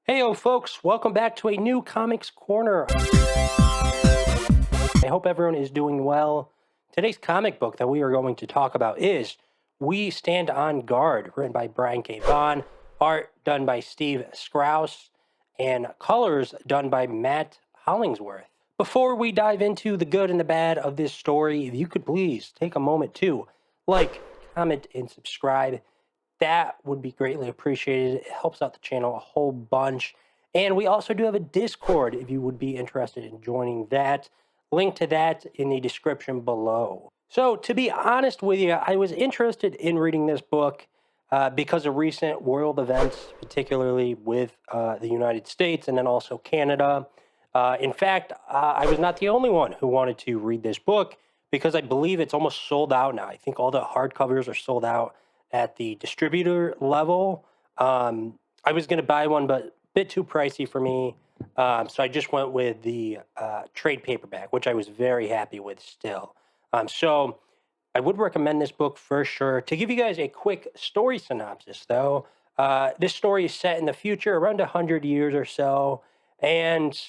Heyo folks, welcome back to a new Comics Corner. I hope everyone is doing well. Today's comic book that we are going to talk about is We Stand On Guard, written by Brian K. Vaughan, art done by Steve Skroce, and colors done by Matt Hollingsworth. Before we dive into the good and the bad of this story, if you could please take a moment to like, comment, and subscribe. That would be greatly appreciated. It helps out the channel a whole bunch. And we also do have a Discord if you would be interested in joining that. Link to that in the description below. So, to be honest with you, I was interested in reading this book because of recent world events, particularly with the United States and then also Canada. In fact, I was not the only one who wanted to read this book because I believe it's almost sold out now. I think all the hardcovers are sold out at the distributor level. I was going to buy one, but a bit too pricey for me. So I just went with the trade paperback, which I was very happy with still. So I would recommend this book for sure. To give you guys a quick story synopsis, though, this story is set in the future, around 100 years or so, and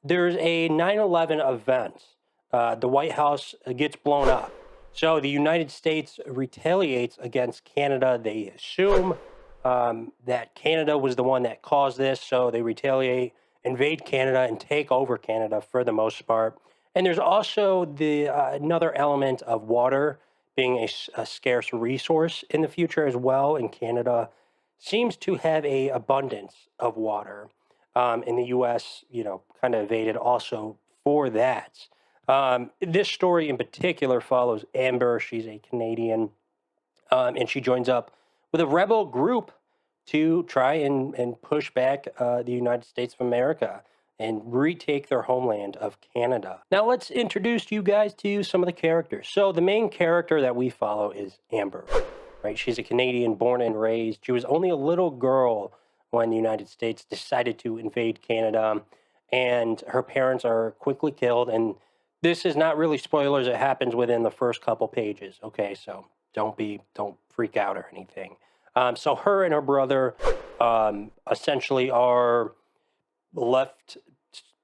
there's a 9/11 event. The White House gets blown up. So the United States retaliates against Canada. They assume that Canada was the one that caused this, so they retaliate, invade Canada, and take over Canada for the most part. And there's also the another element of water being a scarce resource in the future as well. And Canada seems to have a abundance of water. In the U.S., kind of evaded also for that. This story in particular follows Amber. She's a Canadian, and she joins up with a rebel group to try and push back the United States of America and retake their homeland of Canada. Now, let's introduce you guys to some of the characters. So the main character that we follow is Amber, right? She's a Canadian born and raised. She was only a little girl when the United States decided to invade Canada, and her parents are quickly killed. And this is not really spoilers. It happens within the first couple pages. Okay, so don't freak out or anything. So her and her brother essentially are left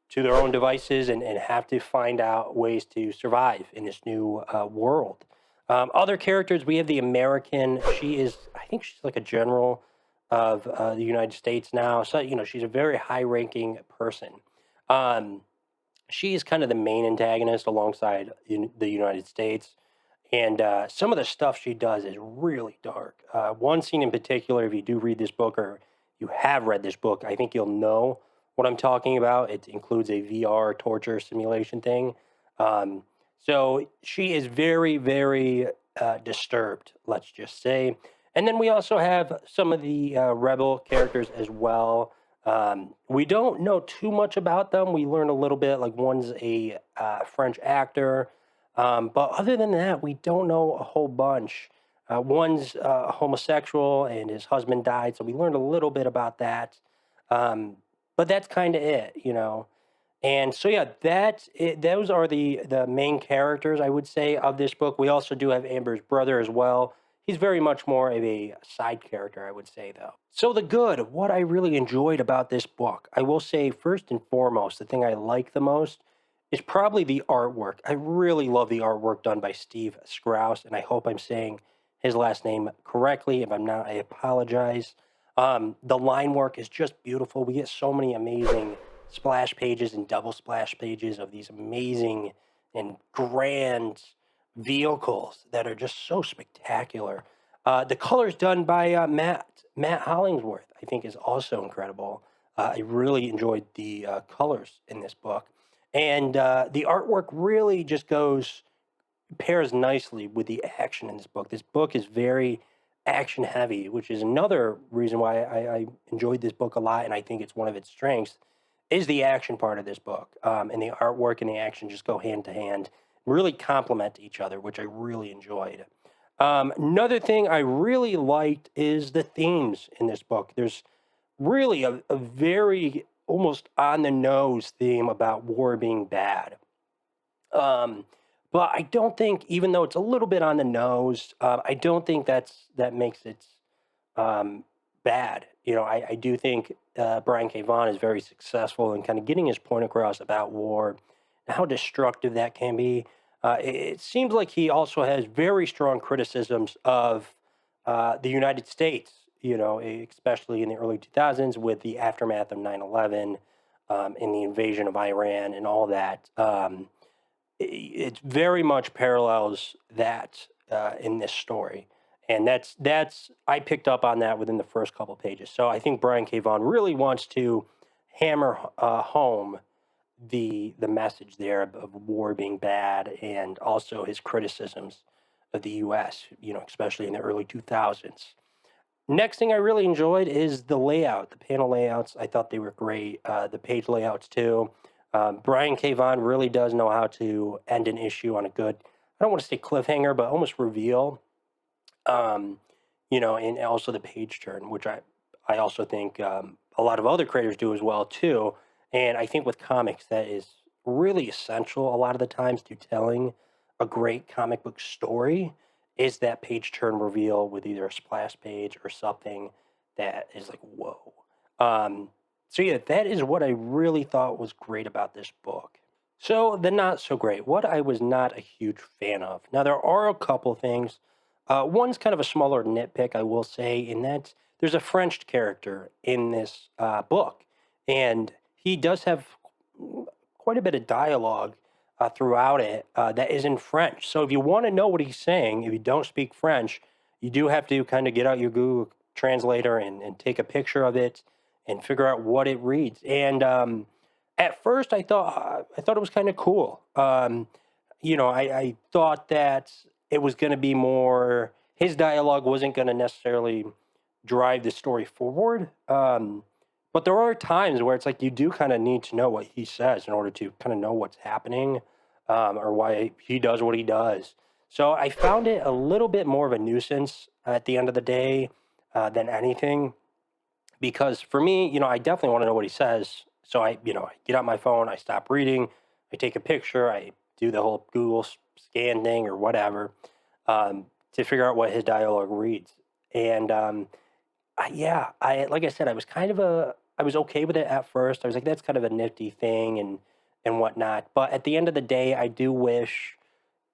to their own devices and have to find out ways to survive in this new world. Other characters, we have the American. I think she's like a general of the United States now. So, she's a very high-ranking person. She is kind of the main antagonist alongside the United States. And some of the stuff she does is really dark. One scene in particular, if you do read this book or you have read this book, I think you'll know what I'm talking about. It includes a VR torture simulation thing. So she is very, very disturbed, let's just say. And then we also have some of the rebel characters as well. We don't know too much about them. We learn a little bit, like one's a French actor. But other than that, we don't know a whole bunch. One's homosexual and his husband died, so we learned a little bit about that. But that's kind of it. And so, yeah, those are the main characters, I would say, of this book. We also do have Amber's brother as well. He's very much more of a side character, I would say, though. So the good, what I really enjoyed about this book, I will say first and foremost, the thing I like the most is probably the artwork. I really love the artwork done by Steve Skroce, and I hope I'm saying his last name correctly. If I'm not, I apologize. The line work is just beautiful. We get so many amazing splash pages and double splash pages of these amazing and grand vehicles that are just so spectacular. The colors done by Matt Hollingsworth, I think, is also incredible. I really enjoyed the colors in this book. And the artwork really just pairs nicely with the action in this book. This book is very action heavy, which is another reason why I enjoyed this book a lot, and I think it's one of its strengths, is the action part of this book. And the artwork and the action just go hand to hand, really complement each other, which I really enjoyed. Another thing I really liked is the themes in this book. There's really a very almost on the nose theme about war being bad. But I don't think, even though it's a little bit on the nose, I don't think that makes it bad I do think Brian K. Vaughan is very successful in kind of getting his point across about war and how destructive that can be. It seems like he also has very strong criticisms of the United States, especially in the early 2000s with the aftermath of 9/11 and the invasion of Iran and all that. It very much parallels that in this story, and that's I picked up on that within the first couple pages. So I think Brian K. Vaughan really wants to hammer home the message there of war being bad, and also his criticisms of the U.S. Especially in the early 2000s. Next thing I really enjoyed is the layout, the panel layouts. I thought they were great. The page layouts too. Brian K. Vaughan really does know how to end an issue on a good, I don't want to say cliffhanger, but almost reveal. And also the page turn, which I also think a lot of other creators do as well too. And I think with comics, that is really essential a lot of the times to telling a great comic book story is that page turn reveal with either a splash page or something that is like, whoa. So yeah, that is what I really thought was great about this book. So the not so great, what I was not a huge fan of. Now there are a couple things. One's kind of a smaller nitpick, I will say, in that there's a French character in this book, and he does have quite a bit of dialogue throughout it that is in French. So if you want to know what he's saying, if you don't speak French, you do have to kind of get out your Google translator and take a picture of it and figure out what it reads. And at first, I thought it was kind of cool. I thought that it was going to be more. His dialogue wasn't going to necessarily drive the story forward. But there are times where it's like you do kind of need to know what he says in order to kind of know what's happening, or why he does what he does. So I found it a little bit more of a nuisance at the end of the day than anything, because for me, I definitely want to know what he says. So I get out my phone, I stop reading, I take a picture, I do the whole Google scan thing or whatever to figure out what his dialogue reads. And yeah, like I said, I was okay with it at first. I was like, that's kind of a nifty thing and whatnot. But at the end of the day, I do wish,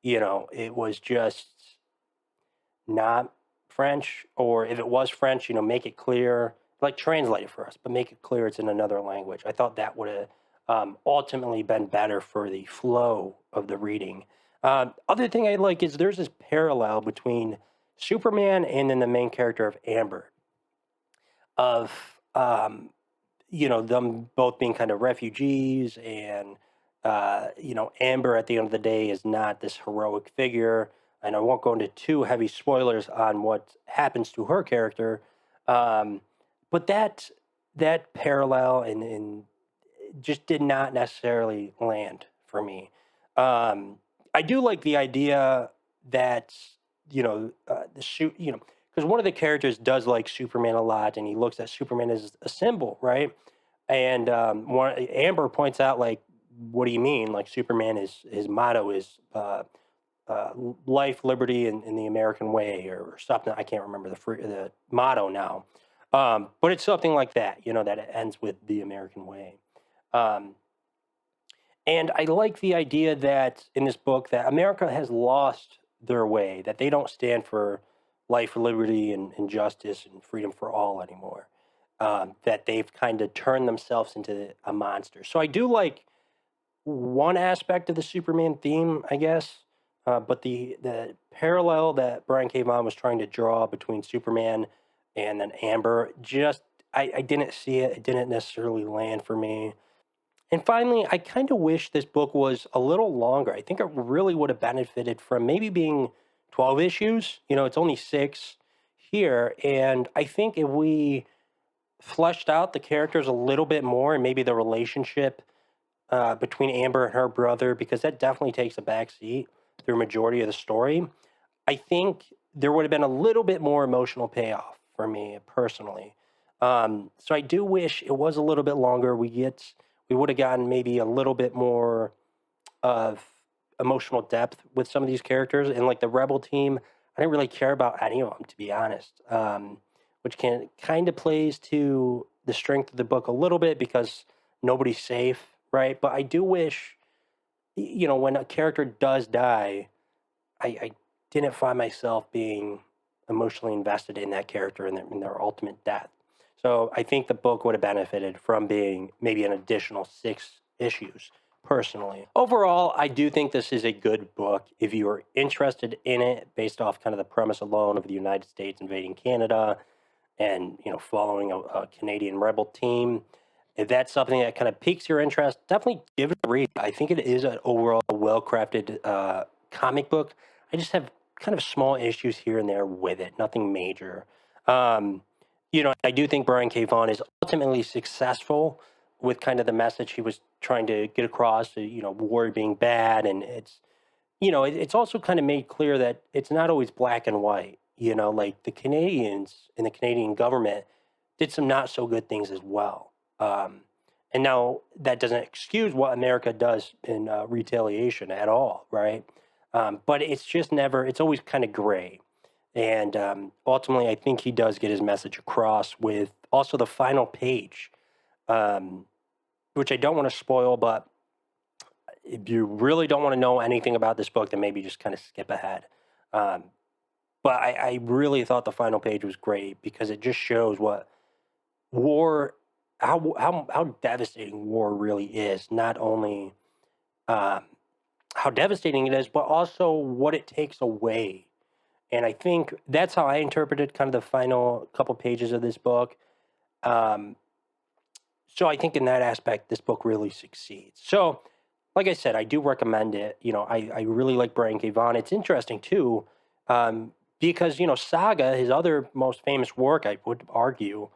it was just not French, or if it was French, make it clear, like translate it for us, but make it clear it's in another language. I thought that would have ultimately been better for the flow of the reading. Other thing I like is there's this parallel between Superman and then the main character of Amber, of them both being kind of refugees, and Amber at the end of the day is not this heroic figure. And I won't go into too heavy spoilers on what happens to her character, but that parallel and just did not necessarily land for me. I do like the idea that the shoot, because one of the characters does like Superman a lot, and he looks at Superman as a symbol, right? And Amber points out, like, what do you mean? Like, Superman is his motto is life, liberty, and the American way, or something. I can't remember the motto now, but it's something like that. That it ends with the American way. Um, and I like the idea that in this book that America has lost their way, that they don't stand for life, liberty, and justice and freedom for all anymore. That they've kind of turned themselves into a monster. So I do like one aspect of the Superman theme, I guess. But the parallel that Brian K. Vaughan was trying to draw between Superman and then Amber, just I didn't see it. It didn't necessarily land for me. And finally, I kind of wish this book was a little longer. I think it really would have benefited from maybe being 12 issues. It's only 6 here. And I think if we fleshed out the characters a little bit more, and maybe the relationship between Amber and her brother, because that definitely takes a back seat through a majority of the story, I think there would have been a little bit more emotional payoff for me personally. So I do wish it was a little bit longer. We would have gotten maybe a little bit more of emotional depth with some of these characters. And like the Rebel team, I didn't really care about any of them, to be honest. which can kind of plays to the strength of the book a little bit because nobody's safe, right? But I do wish, when a character does die, I didn't find myself being emotionally invested in that character and their ultimate death. So I think the book would have benefited from being maybe an additional 6 issues, personally. Overall, I do think this is a good book. If you are interested in it, based off kind of the premise alone of the United States invading Canada and, following a Canadian rebel team, if that's something that kind of piques your interest, definitely give it a read. I think it is an overall well-crafted comic book. I just have kind of small issues here and there with it, nothing major. Um, I do think Brian K. Vaughan is ultimately successful with kind of the message he was trying to get across, war being bad. And it's also kind of made clear that it's not always black and white. Like the Canadians and the Canadian government did some not so good things as well. And now that doesn't excuse what America does in retaliation at all, right? But it's just it's always kind of gray. And ultimately, I think he does get his message across with also the final page, um, which I don't want to spoil, but if you really don't want to know anything about this book, then maybe just kind of skip ahead. Um, but I really thought the final page was great because it just shows what war, how devastating war really is. Not only um, how devastating it is, but also what it takes away. And I think that's how I interpreted kind of the final couple pages of this book. Um, so I think in that aspect, this book really succeeds. So, like I said, I do recommend it. I really like Brian K. Vaughan. It's interesting too, because Saga, his other most famous work, I would argue,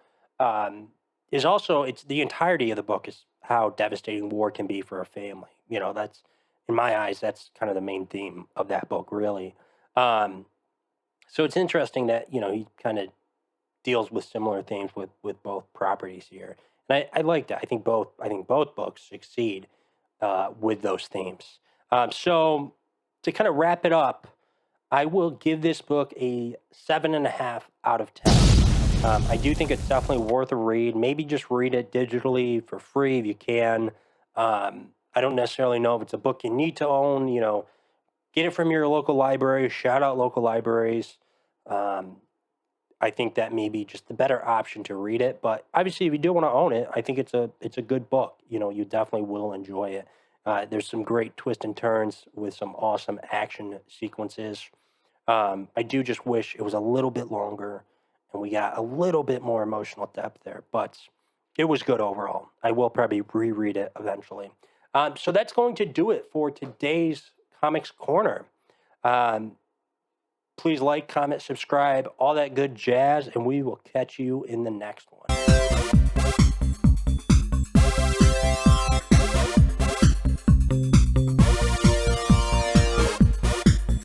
is also it's the entirety of the book is how devastating war can be for a family. That's in my eyes, that's kind of the main theme of that book, really. Um, so it's interesting that he kind of deals with similar themes with both properties here, and I like that. I think both books succeed with those themes. So to kind of wrap it up, I will give this book a 7.5 out of 10. I do think it's definitely worth a read. Maybe just read it digitally for free if you can. I don't necessarily know if it's a book you need to own. Get it from your local library. Shout out local libraries. Um, I think that may be just the better option to read it. But obviously, if you do want to own it, I think it's a good book. You definitely will enjoy it. There's some great twists and turns with some awesome action sequences. I do just wish it was a little bit longer and we got a little bit more emotional depth there, but it was good overall. I will probably reread it eventually. So that's going to do it for today's Comics Corner. Um, Please like, comment, subscribe, all that good jazz, and we will catch you in the next one.